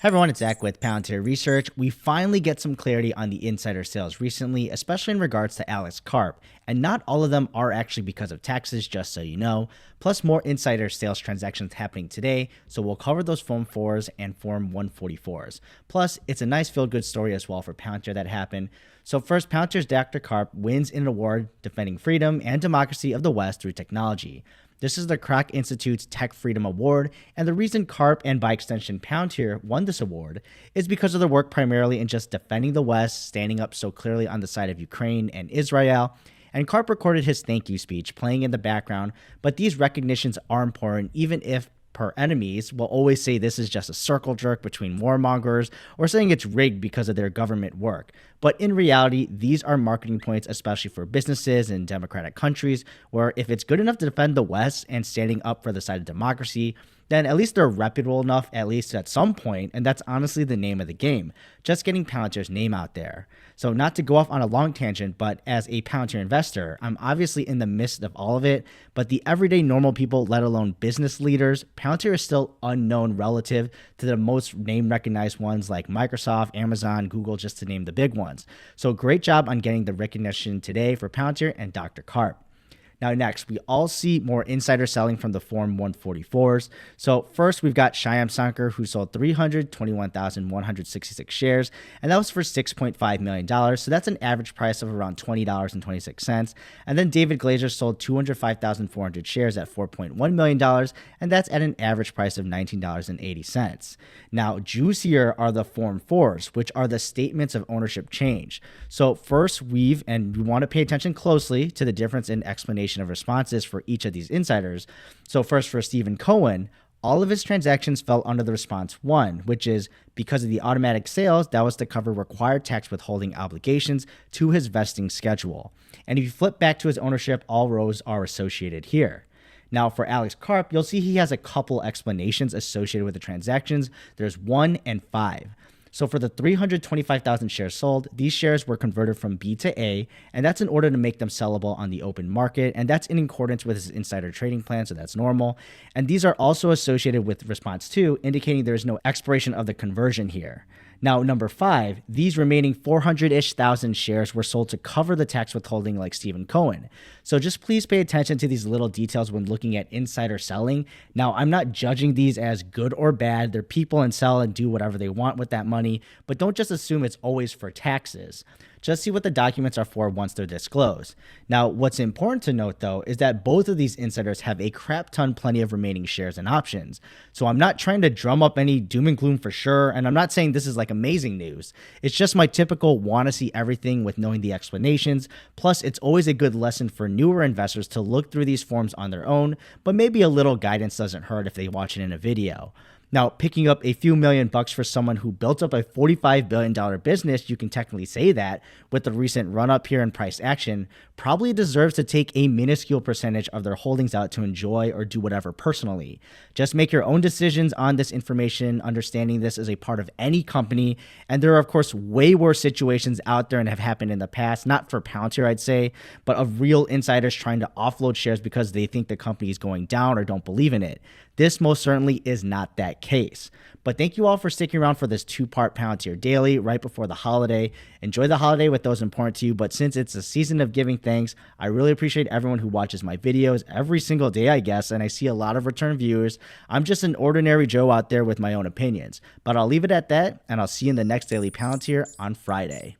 Hey everyone, it's Zach with Palantir Research. We finally get some clarity on the insider sales recently, especially in regards to Alex Karp. And not all of them are actually because of taxes, just so you know. Plus more insider sales transactions happening today, so we'll cover those Form 4s and Form 144s. Plus, it's a nice feel-good story as well for Palantir that happened. So first, Palantir's Dr. Karp wins an award defending freedom and democracy of the West through technology. This is the Kroc Institute's Tech Freedom Award, and the reason Karp and by extension Palantir won this award is because of their work primarily in just defending the West, standing up so clearly on the side of Ukraine and Israel. And Karp recorded his thank you speech playing in the background, but these recognitions are important even if per enemies will always say this is just a circle jerk between warmongers or saying it's rigged because of their government work. But in reality, these are marketing points, especially for businesses in democratic countries, where if it's good enough to defend the West and standing up for the side of democracy, then at least they're reputable enough, at least at some point, and that's honestly the name of the game, just getting Palantir's name out there. So not to go off on a long tangent, but as a Palantir investor, I'm obviously in the midst of all of it, but the everyday normal people, let alone business leaders, Palantir is still unknown relative to the most name recognized ones like Microsoft, Amazon, Google, just to name the big ones. So great job on getting the recognition today for Palantir and Dr. Karp. Now, next, we all see more insider selling from the Form 144s. So first, we've got Shyam Sankar, who sold 321,166 shares, and that was for $6.5 million. So that's an average price of around $20.26. And then David Glazer sold 205,400 shares at $4.1 million, and that's at an average price of $19.80. Now, juicier are the Form 4s, which are the statements of ownership change. So first, we want to pay attention closely to the difference in explanation of responses for each of these insiders. So first, for Stephen Cohen, all of his transactions fell under the response 1, which is because of the automatic sales, that was to cover required tax withholding obligations to his vesting schedule. And if you flip back to his ownership, all rows are associated here. Now, for Alex Karp, you'll see he has a couple explanations associated with the transactions. There's 1 and 5. So for the 325,000 shares sold, these shares were converted from B to A, and that's in order to make them sellable on the open market, and that's in accordance with his insider trading plan, so that's normal. And these are also associated with response 2, indicating there is no expiration of the conversion here. Now, number 5, these remaining 400-ish thousand shares were sold to cover the tax withholding like Stephen Cohen. So just please pay attention to these little details when looking at insider selling. Now, I'm not judging these as good or bad. They're people and sell and do whatever they want with that money, but don't just assume it's always for taxes. Just see what the documents are for once they're disclosed. Now, what's important to note, though, is that both of these insiders have a crap ton plenty of remaining shares and options. So I'm not trying to drum up any doom and gloom for sure, and I'm not saying this is like amazing news. It's just my typical want to see everything with knowing the explanations. Plus, it's always a good lesson for newer investors to look through these forms on their own, but maybe a little guidance doesn't hurt if they watch it in a video. Now, picking up a few $1,000,000 for someone who built up a $45 billion business, you can technically say that, with the recent run-up here in price action, probably deserves to take a minuscule percentage of their holdings out to enjoy or do whatever personally. Just make your own decisions on this information, understanding this is a part of any company, and there are, of course, way worse situations out there and have happened in the past, not for Palantir, I'd say, but of real insiders trying to offload shares because they think the company is going down or don't believe in it. This most certainly is not that case. But thank you all for sticking around for this 2-part Palantir Daily right before the holiday. Enjoy the holiday with those important to you, but since it's a season of giving thanks, I really appreciate everyone who watches my videos every single day, I guess, and I see a lot of return viewers. I'm just an ordinary Joe out there with my own opinions. But I'll leave it at that, and I'll see you in the next Daily Palantir on Friday.